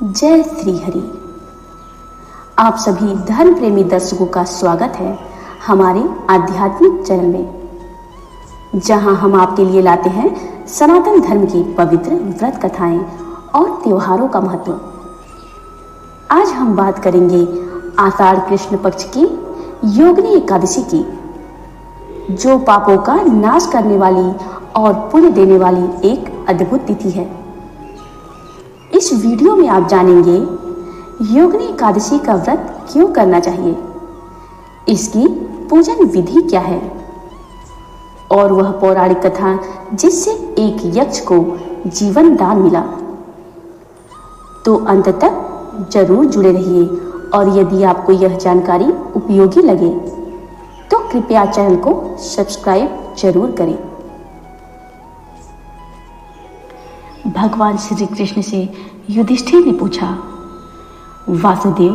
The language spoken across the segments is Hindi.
जय श्री हरि। आप सभी धर्म प्रेमी दर्शकों का स्वागत है हमारे आध्यात्मिक चैनल में, जहां हम आपके लिए लाते हैं सनातन धर्म की पवित्र व्रत कथाएं और त्योहारों का महत्व। आज हम बात करेंगे आषाढ़ कृष्ण पक्ष की योगिनी एकादशी की, जो पापों का नाश करने वाली और पुण्य देने वाली एक अद्भुत तिथि है। इस वीडियो में आप जानेंगे योगिनी एकादशी का व्रत क्यों करना चाहिए, इसकी पूजन विधि क्या है और वह पौराणिक कथा जिससे एक यक्ष को जीवन दान मिला। तो अंत तक जरूर जुड़े रहिए और यदि आपको यह जानकारी उपयोगी लगे तो कृपया चैनल को सब्सक्राइब जरूर करें। भगवान श्री कृष्ण से युधिष्ठिर ने पूछा, वासुदेव,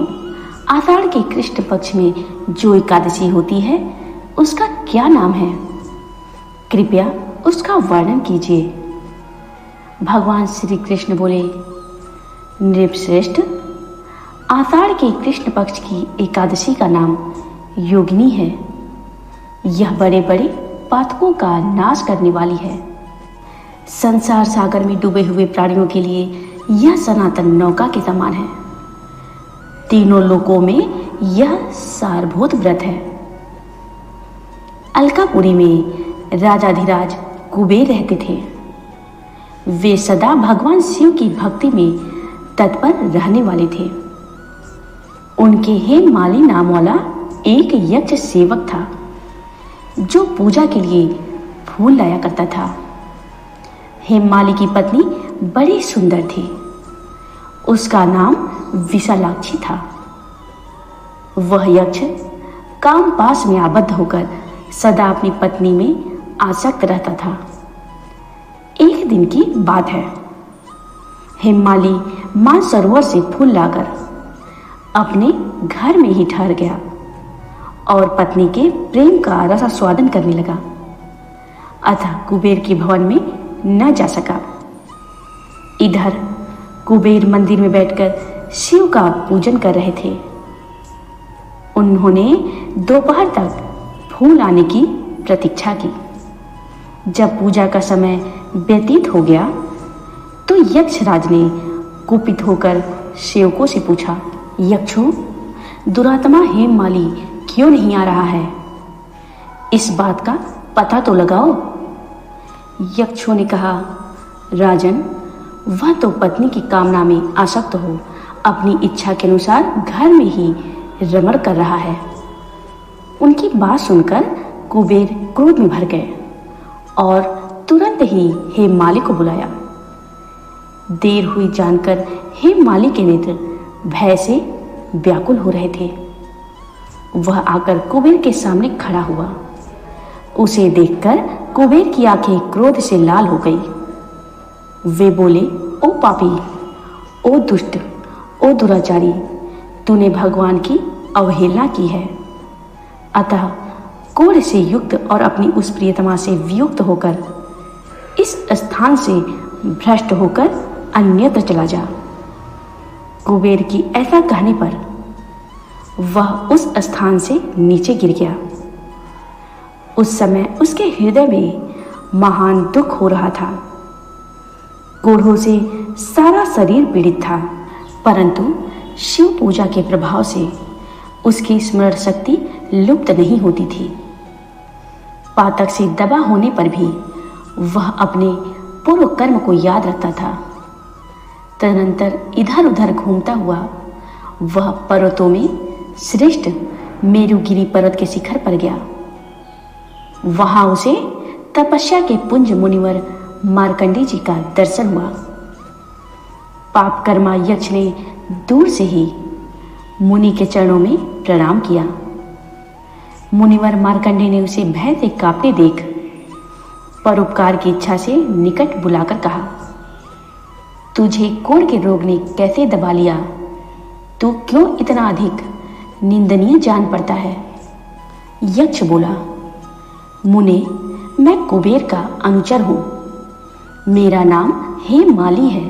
आषाढ़ के कृष्ण पक्ष में जो एकादशी होती है उसका क्या नाम है? कृपया उसका वर्णन कीजिए। भगवान श्री कृष्ण बोले, नृपश्रेष्ठ, आषाढ़ के कृष्ण पक्ष की एकादशी का नाम योगिनी है। यह बड़े बड़े पातकों का नाश करने वाली है। संसार सागर में डूबे हुए प्राणियों के लिए यह सनातन नौका के समान है। तीनों लोकों में यह सारभूत व्रत है। अलकापुरी में राजाधिराज कुबेर रहते थे। वे सदा भगवान शिव की भक्ति में तत्पर रहने वाले थे। उनके हेममाली नाम वाला एक यक्ष सेवक था जो पूजा के लिए फूल लाया करता था। हेममाली की पत्नी बड़ी सुंदर थी। उसका नाम विशालाक्षी था। वह यक्ष काम पास में आबद्ध होकर सदा अपनी पत्नी में आसक्त रहता था। एक दिन की बात है, हेममाली मानसरोवर से फूल लाकर अपने घर में ही ठहर गया और पत्नी के प्रेम का रसास्वादन करने लगा। अतः कुबेर के भवन में न जा सका। इधर कुबेर मंदिर में बैठकर शिव का पूजन कर रहे थे। उन्होंने दोपहर तक फूल आने की प्रतीक्षा की। जब पूजा का समय व्यतीत हो गया तो यक्षराज ने कुपित होकर सेवकों से पूछा, यक्षों, दुरात्मा हेममाली क्यों नहीं आ रहा है? इस बात का पता तो लगाओ। यक्षों ने कहा, राजन, वह तो पत्नी की कामना में आसक्त हो अपनी इच्छा के अनुसार घर में ही रमण कर रहा है। उनकी बात सुनकर कुबेर क्रोध में भर गए और तुरंत ही हेममाली को बुलाया। देर हुई जानकर हेममाली के नेत्र भय से व्याकुल हो रहे थे। वह आकर कुबेर के सामने खड़ा हुआ। उसे देखकर कुबेर की आंखें क्रोध से लाल हो गई। वे बोले, ओ पापी, ओ दुष्ट, ओ दुराचारी, तूने भगवान की अवहेलना की है। अतः क्रोध से युक्त और अपनी उस प्रियतमा से वियुक्त होकर इस स्थान से भ्रष्ट होकर अन्यत्र चला जा। कुबेर की ऐसा कहने पर वह उस स्थान से नीचे गिर गया। उस समय उसके हृदय में महान दुख हो रहा था। कोढ़ों से सारा शरीर पीड़ित था, परंतु शिव पूजा के प्रभाव से उसकी स्मरण शक्ति लुप्त नहीं होती थी। पातक से दबा होने पर भी वह अपने पूर्व कर्म को याद रखता था। तदनंतर इधर उधर घूमता हुआ वह पर्वतों में श्रेष्ठ मेरुगिरी पर्वत के शिखर पर गया। वहां उसे तपस्या के पुंज मुनिवर मार्कंडेय जी का दर्शन हुआ। पाप कर्मा यक्ष ने दूर से ही मुनि के चरणों में प्रणाम किया। मुनिवर मार्कंडेय ने उसे भय से कांपते देख परोपकार की इच्छा से निकट बुलाकर कहा, तुझे कोढ़ के रोग ने कैसे दबा लिया? तू क्यों इतना अधिक निंदनीय जान पड़ता है? यक्ष बोला, मुने, मैं कुबेर का अनुचर हूं। मेरा नाम हेममाली है।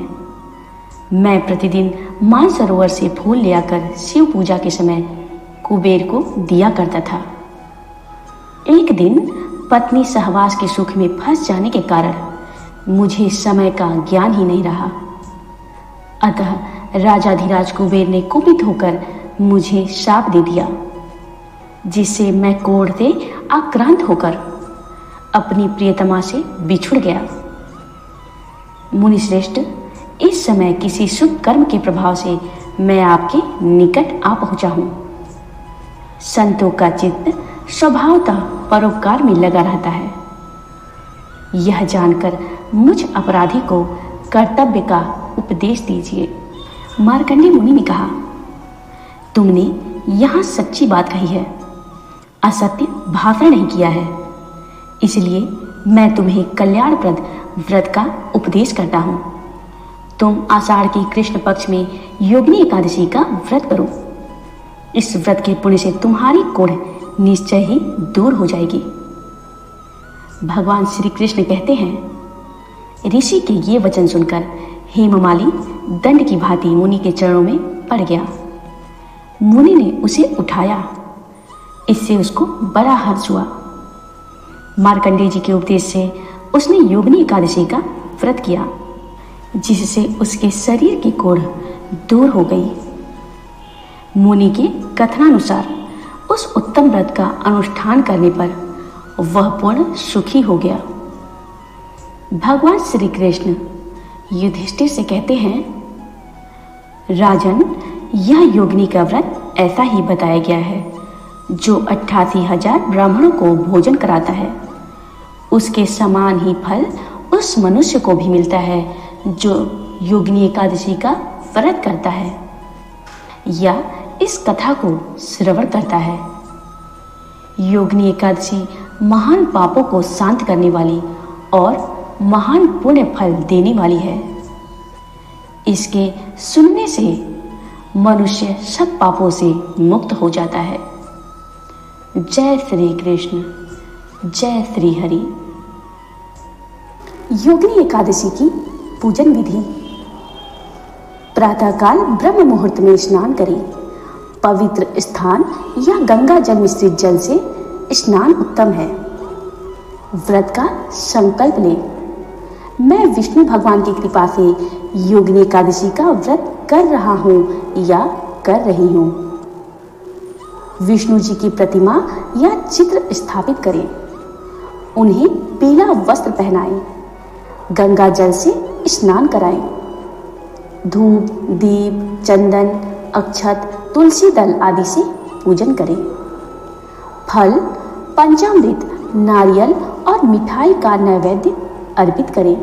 मैं प्रतिदिन मानसरोवर से फूल ले आकर शिव पूजा के समय कुबेर को दिया करता था। एक दिन पत्नी सहवास के सुख में फंस जाने के कारण मुझे समय का ज्ञान ही नहीं रहा। अतः राजाधिराज कुबेर ने कुपित होकर मुझे शाप दे दिया, जिससे मैं क्रोध से आक्रांत होकर अपनी प्रियतमा से बिछुड़ गया। मुनिश्रेष्ठ, इस समय किसी शुभ कर्म के प्रभाव से मैं आपके निकट आ पहुंचा हूं। संतों का चित्त स्वभावतः परोपकार में लगा रहता है। यह जानकर मुझ अपराधी को कर्तव्य का उपदेश दीजिए। मार्कंडेय मुनि ने कहा, तुमने यहां सच्ची बात कही है, असत्य भाषण नहीं किया है, इसलिए मैं तुम्हें कल्याणप्रद व्रत का उपदेश करता हूं। तुम आषाढ़ की कृष्ण पक्ष में योगिनी एकादशी का व्रत करो। इस व्रत के पुण्य से तुम्हारी कोढ़ निश्चय ही दूर हो जाएगी। भगवान श्री कृष्ण कहते हैं, ऋषि के ये वचन सुनकर हेममाली दंड की भांति मुनि के चरणों में पड़ गया। मुनि ने उसे उठाया, इससे उसको बड़ा हर्ष हुआ। मार्कंडेय जी के उपदेश से उसने योगिनी एकादशी का व्रत किया, जिससे उसके शरीर की कोढ़ दूर हो गई। मुनि के कथनानुसार उस उत्तम व्रत का अनुष्ठान करने पर वह पूर्ण सुखी हो गया। भगवान श्री कृष्ण युधिष्ठिर से कहते हैं, राजन, यह योगिनी का व्रत ऐसा ही बताया गया है जो 88,000 ब्राह्मणों को भोजन कराता है। उसके समान ही फल उस मनुष्य को भी मिलता है जो योगिनी एकादशी का व्रत करता है या इस कथा को श्रवण करता है। योगिनी एकादशी महान पापों को शांत करने वाली और महान पुण्य फल देने वाली है। इसके सुनने से मनुष्य सब पापों से मुक्त हो जाता है। जय श्री कृष्ण, जय श्री हरि। योगिनी एकादशी की पूजन विधि। प्रातःकाल ब्रह्म मुहूर्त में स्नान करें। पवित्र स्थान या गंगा जल मिश्रित जल से स्नान उत्तम है। व्रत का संकल्प लें। मैं विष्णु भगवान की कृपा से योगिनी एकादशी का व्रत कर रहा हूँ या कर रही हूँ। विष्णु जी की प्रतिमा या चित्र स्थापित करें। उन्हें पीला वस्त्र पहनाएं। गंगा जल से स्नान कराएं। धूप, दीप, चंदन, अक्षत, तुलसी दल आदि से पूजन करें। फल, पंचामृत, नारियल और मिठाई का नैवेद्य अर्पित करें।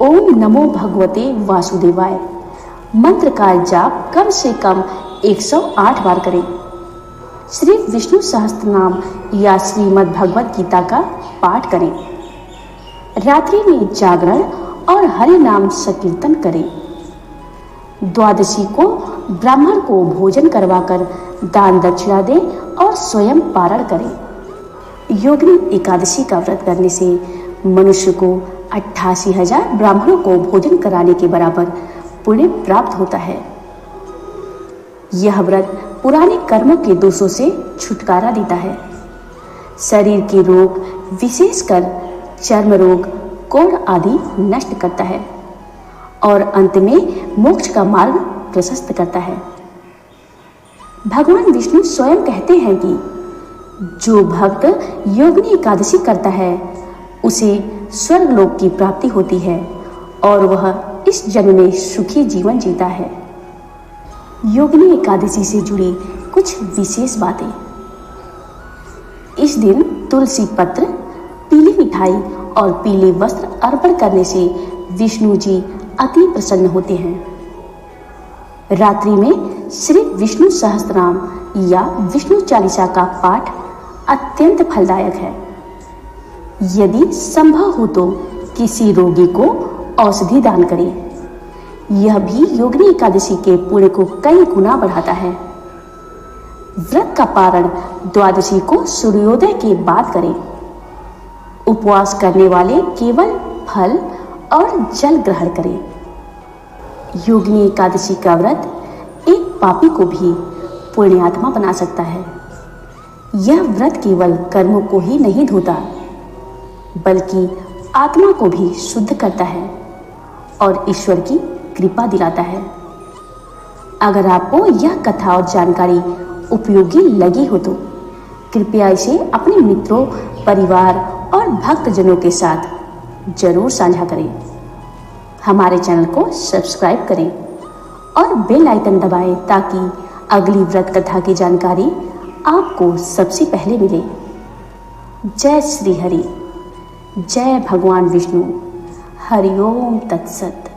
ओम नमो भगवते वासुदेवाय मंत्र का जाप कम से कम 108 बार करें। श्री विष्णु सहस्त्रनाम या श्रीमद् भगवत गीता का पाठ करें। रात्रि में जागरण और हरि नाम संकीर्तन करें। द्वादशी को ब्राह्मण को भोजन करवाकर दान दक्षिणा दें और स्वयं पारण करें। योगिनी एकादशी का व्रत करने से मनुष्य को 88,000 ब्राह्मणों को भोजन कराने के बराबर पुण्य प्राप्त होता है। यह व्रत पुराने कर्मों के दोषों से छुटकारा देता है। शरीर के रोग, विशेषकर चर्म रोग, कोढ़ आदि नष्ट करता है और अंत में मोक्ष का मार्ग प्रशस्त करता है। भगवान विष्णु स्वयं कहते हैं कि जो भक्त योगिनी एकादशी करता है उसे स्वर्गलोक की प्राप्ति होती है और वह इस जन्म में सुखी जीवन जीता है। योगिनी एकादशी से जुड़ी कुछ विशेष बातें। इस दिन तुलसी पत्र, पीली मिठाई और पीले वस्त्र अर्पण करने से विष्णु जी अति प्रसन्न होते हैं। रात्रि में श्री विष्णु सहस्त्रनाम या विष्णु चालीसा का पाठ अत्यंत फलदायक है। यदि संभव हो तो किसी रोगी को औषधि दान करें। यह भी योगिनी एकादशी के पुण्य को कई गुना बढ़ाता है। व्रत का पारण द्वादशी को सूर्योदय के बाद करें। उपवास करने वाले केवल फल और जल ग्रहण करें। योगिनी एकादशी का व्रत एक पापी को भी पुण्यात्मा बना सकता है। यह व्रत केवल कर्मों को ही नहीं धोता, बल्कि आत्मा को भी शुद्ध करता है और ईश्वर की कृपा दिलाता है। अगर आपको यह कथा और जानकारी उपयोगी लगी हो तो कृपया इसे अपने मित्रों, परिवार और भक्तजनों के साथ जरूर साझा करें। हमारे चैनल को सब्सक्राइब करें और बेल आइकन दबाएं ताकि अगली व्रत कथा की जानकारी आपको सबसे पहले मिले। जय श्री हरि, जय भगवान विष्णु। हरिओम तत्सत।